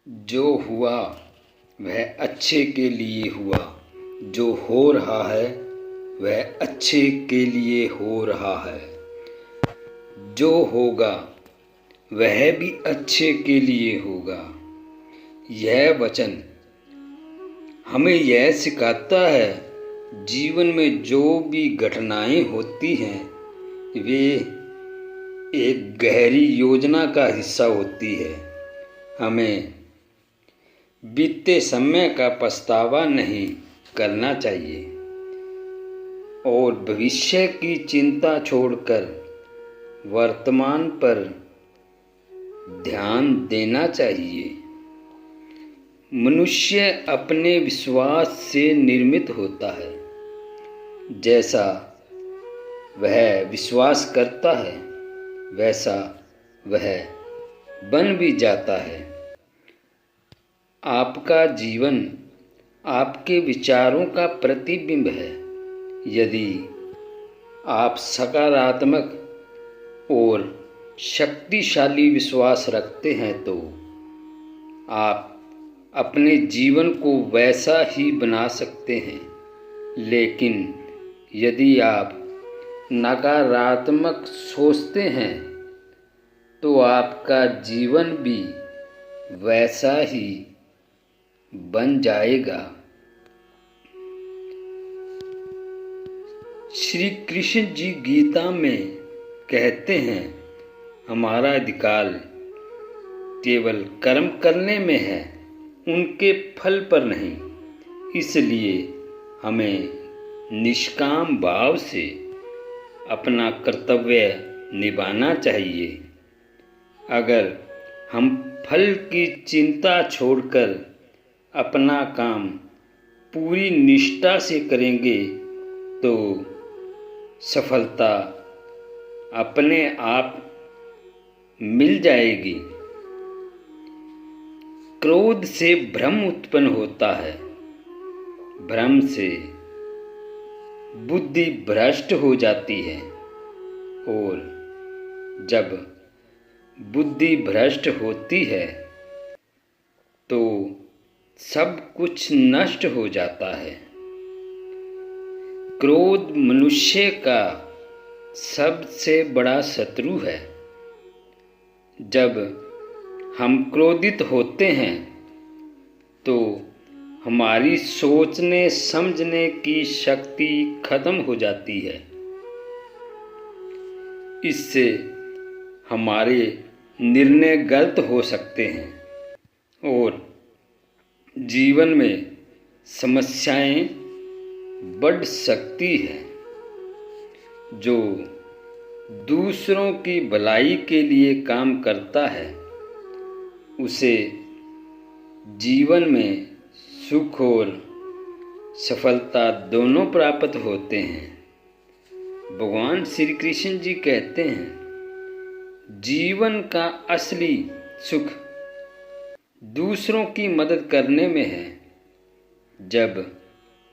जो हुआ वह अच्छे के लिए हुआ, जो हो रहा है वह अच्छे के लिए हो रहा है, जो होगा वह भी अच्छे के लिए होगा। यह वचन हमें यह सिखाता है, जीवन में जो भी घटनाएं होती हैं वे एक गहरी योजना का हिस्सा होती है। हमें बीते समय का पछतावा नहीं करना चाहिए और भविष्य की चिंता छोड़कर वर्तमान पर ध्यान देना चाहिए। मनुष्य अपने विश्वास से निर्मित होता है। जैसा वह विश्वास करता है वैसा वह बन भी जाता है। आपका जीवन आपके विचारों का प्रतिबिंब है। यदि आप सकारात्मक और शक्तिशाली विश्वास रखते हैं तो आप अपने जीवन को वैसा ही बना सकते हैं। लेकिन यदि आप नकारात्मक सोचते हैं तो आपका जीवन भी वैसा ही बन जाएगा। श्री कृष्ण जी गीता में कहते हैं, हमारा अधिकार केवल कर्म करने में है, उनके फल पर नहीं। इसलिए हमें निष्काम भाव से अपना कर्तव्य निभाना चाहिए। अगर हम फल की चिंता छोड़कर अपना काम पूरी निष्ठा से करेंगे तो सफलता अपने आप मिल जाएगी। क्रोध से भ्रम उत्पन्न होता है। भ्रम से बुद्धि भ्रष्ट हो जाती है और जब बुद्धि भ्रष्ट होती है तो सब कुछ नष्ट हो जाता है। क्रोध मनुष्य का सबसे बड़ा शत्रु है। जब हम क्रोधित होते हैं तो हमारी सोचने समझने की शक्ति खत्म हो जाती है। इससे हमारे निर्णय गलत हो सकते हैं और जीवन में समस्याएं बढ़ सकती हैं। जो दूसरों की भलाई के लिए काम करता है उसे जीवन में सुख और सफलता दोनों प्राप्त होते हैं। भगवान श्री कृष्ण जी कहते हैं, जीवन का असली सुख दूसरों की मदद करने में है। जब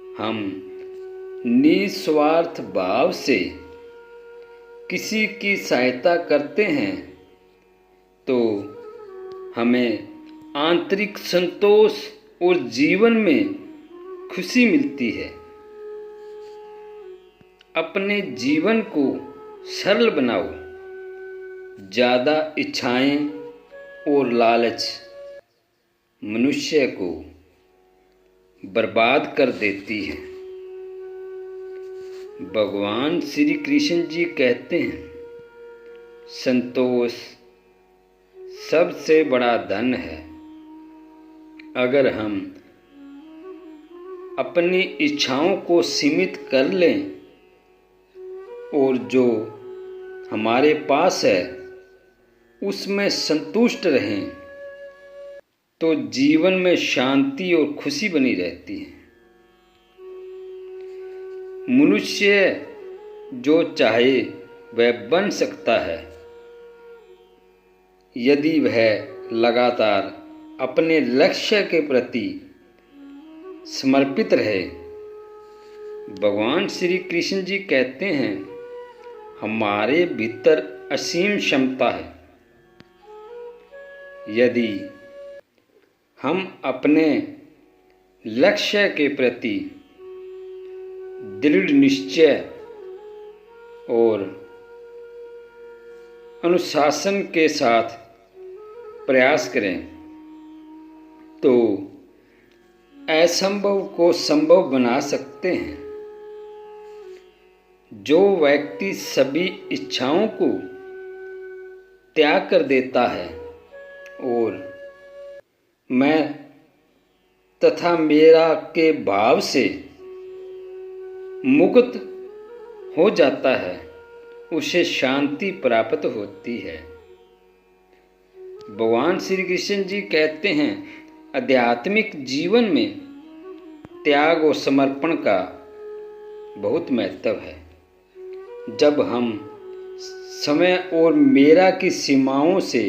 हम निस्वार्थ भाव से किसी की सहायता करते हैं तो हमें आंतरिक संतोष और जीवन में खुशी मिलती है। अपने जीवन को सरल बनाओ। ज़्यादा इच्छाएं और लालच मनुष्य को बर्बाद कर देती है। भगवान श्री कृष्ण जी कहते हैं, संतोष सबसे बड़ा धन है। अगर हम अपनी इच्छाओं को सीमित कर लें और जो हमारे पास है उसमें संतुष्ट रहें तो जीवन में शांति और खुशी बनी रहती है। मनुष्य जो चाहे वह बन सकता है यदि वह लगातार अपने लक्ष्य के प्रति समर्पित रहे। भगवान श्री कृष्ण जी कहते हैं, हमारे भीतर असीम क्षमता है। यदि हम अपने लक्ष्य के प्रति दृढ़ निश्चय और अनुशासन के साथ प्रयास करें तो असंभव को संभव बना सकते हैं। जो व्यक्ति सभी इच्छाओं को त्याग कर देता है और मैं तथा मेरा के भाव से मुक्त हो जाता है, उसे शांति प्राप्त होती है। भगवान श्री कृष्ण जी कहते हैं, आध्यात्मिक जीवन में त्याग और समर्पण का बहुत महत्व है। जब हम समय और मेरा की सीमाओं से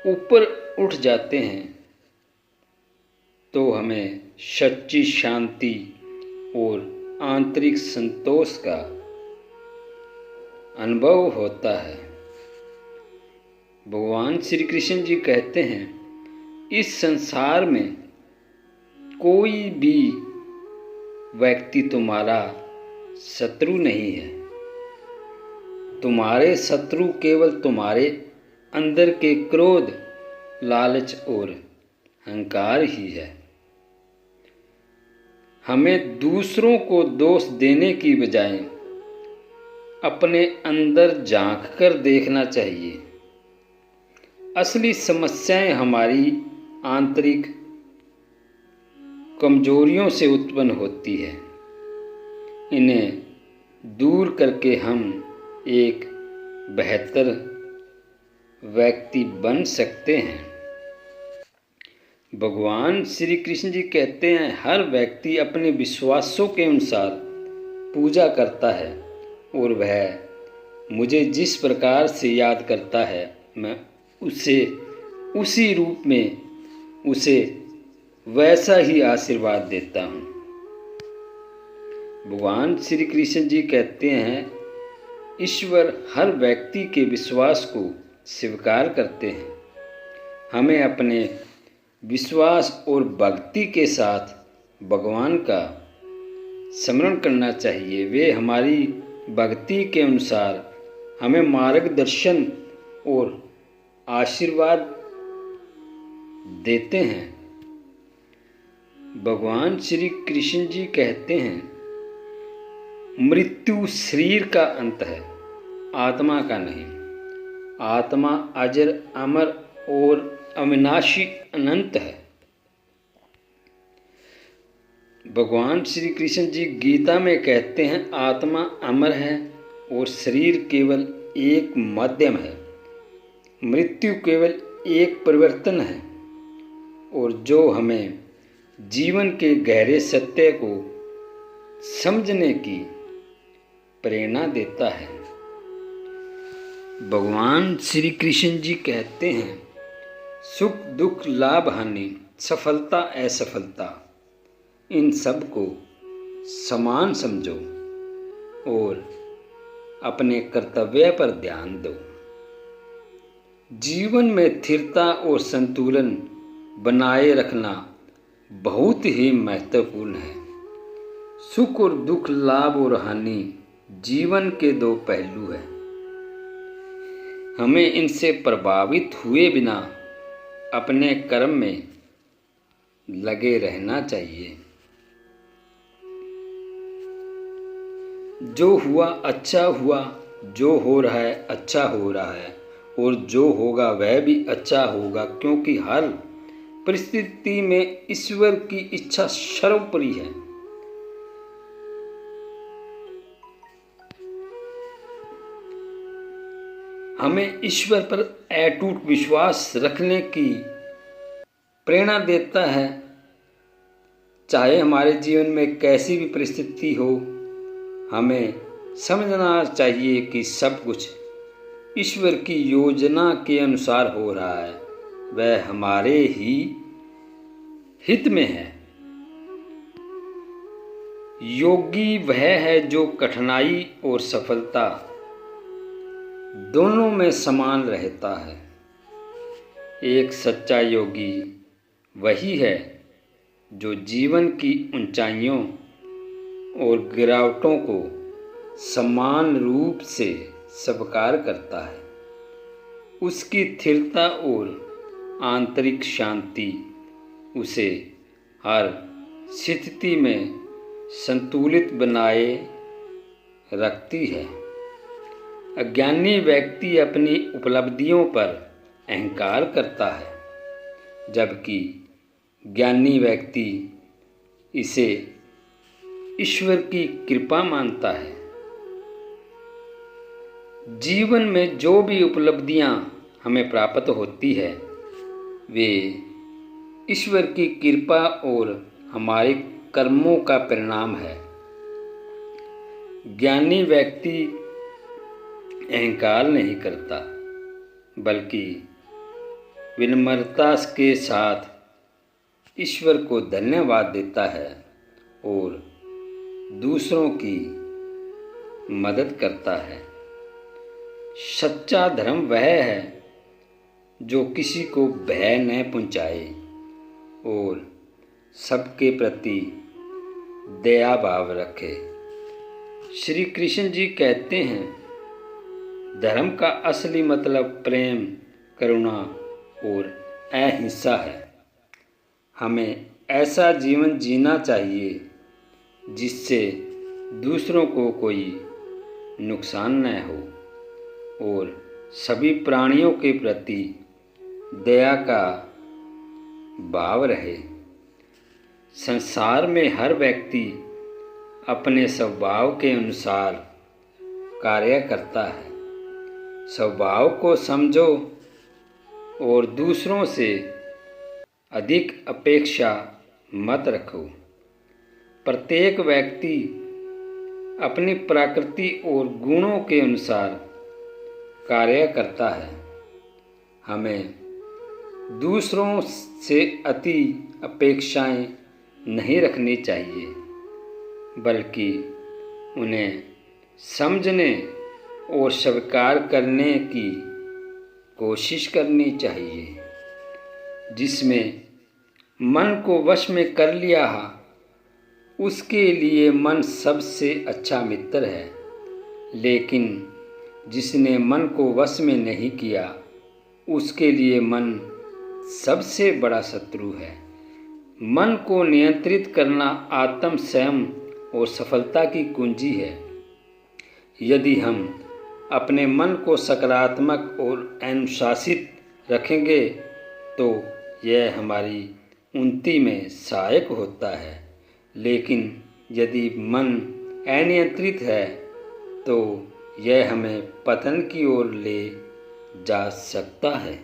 ऊपर उठ जाते हैं तो हमें सच्ची शांति और आंतरिक संतोष का अनुभव होता है। भगवान श्री कृष्ण जी कहते हैं, इस संसार में कोई भी व्यक्ति तुम्हारा शत्रु नहीं है। तुम्हारे शत्रु केवल तुम्हारे अंदर के क्रोध, लालच और अहंकार ही है। हमें दूसरों को दोष देने की बजाय अपने अंदर झांक कर देखना चाहिए। असली समस्याएं हमारी आंतरिक कमजोरियों से उत्पन्न होती है। इन्हें दूर करके हम एक बेहतर व्यक्ति बन सकते हैं। भगवान श्री कृष्ण जी कहते हैं, हर व्यक्ति अपने विश्वासों के अनुसार पूजा करता है और वह मुझे जिस प्रकार से याद करता है मैं उसे उसी रूप में उसे वैसा ही आशीर्वाद देता हूँ। भगवान श्री कृष्ण जी कहते हैं, ईश्वर हर व्यक्ति के विश्वास को स्वीकार करते हैं। हमें अपने विश्वास और भक्ति के साथ भगवान का स्मरण करना चाहिए। वे हमारी भक्ति के अनुसार हमें मार्गदर्शन और आशीर्वाद देते हैं। भगवान श्री कृष्ण जी कहते हैं, मृत्यु शरीर का अंत है, आत्मा का नहीं। आत्मा अजर, अमर और अविनाशी अनंत है। भगवान श्री कृष्ण जी गीता में कहते हैं, आत्मा अमर है और शरीर केवल एक माध्यम है। मृत्यु केवल एक परिवर्तन है और जो हमें जीवन के गहरे सत्य को समझने की प्रेरणा देता है। भगवान श्री कृष्ण जी कहते हैं, सुख दुख, लाभ हानि, सफलता असफलता, इन सब को समान समझो और अपने कर्तव्य पर ध्यान दो। जीवन में स्थिरता और संतुलन बनाए रखना बहुत ही महत्वपूर्ण है। सुख और दुख, लाभ और हानि जीवन के दो पहलू हैं। हमें इनसे प्रभावित हुए बिना अपने कर्म में लगे रहना चाहिए। जो हुआ अच्छा हुआ, जो हो रहा है अच्छा हो रहा है और जो होगा वह भी अच्छा होगा, क्योंकि हर परिस्थिति में ईश्वर की इच्छा सर्वोपरि है। हमें ईश्वर पर अटूट विश्वास रखने की प्रेरणा देता है। चाहे हमारे जीवन में कैसी भी परिस्थिति हो, हमें समझना चाहिए कि सब कुछ ईश्वर की योजना के अनुसार हो रहा है, वह हमारे ही हित में है। योगी वह है जो कठिनाई और सफलता दोनों में समान रहता है। एक सच्चा योगी वही है जो जीवन की ऊंचाइयों और गिरावटों को समान रूप से स्वीकार करता है। उसकी स्थिरता और आंतरिक शांति उसे हर स्थिति में संतुलित बनाए रखती है। अज्ञानी व्यक्ति अपनी उपलब्धियों पर अहंकार करता है, जबकि ज्ञानी व्यक्ति इसे ईश्वर की कृपा मानता है। जीवन में जो भी उपलब्धियां हमें प्राप्त होती है वे ईश्वर की कृपा और हमारे कर्मों का परिणाम है। ज्ञानी व्यक्ति अहंकार नहीं करता, बल्कि विनम्रता के साथ ईश्वर को धन्यवाद देता है और दूसरों की मदद करता है। सच्चा धर्म वह है जो किसी को भय न पहुंचाए और सबके प्रति दया भाव रखे। श्री कृष्ण जी कहते हैं, धर्म का असली मतलब प्रेम, करुणा और अहिंसा है। हमें ऐसा जीवन जीना चाहिए जिससे दूसरों को कोई नुकसान न हो और सभी प्राणियों के प्रति दया का भाव रहे। संसार में हर व्यक्ति अपने स्वभाव के अनुसार कार्य करता है। स्वभाव को समझो और दूसरों से अधिक अपेक्षा मत रखो। प्रत्येक व्यक्ति अपनी प्रकृति और गुणों के अनुसार कार्य करता है। हमें दूसरों से अति अपेक्षाएं नहीं रखनी चाहिए, बल्कि उन्हें समझने और स्वीकार करने की कोशिश करनी चाहिए। जिसमें मन को वश में कर लिया उसके लिए मन सबसे अच्छा मित्र है, लेकिन जिसने मन को वश में नहीं किया उसके लिए मन सबसे बड़ा शत्रु है। मन को नियंत्रित करना आत्म संयम और सफलता की कुंजी है। यदि हम अपने मन को सकारात्मक और अनुशासित रखेंगे तो यह हमारी उन्नति में सहायक होता है, लेकिन यदि मन अनियंत्रित है तो यह हमें पतन की ओर ले जा सकता है।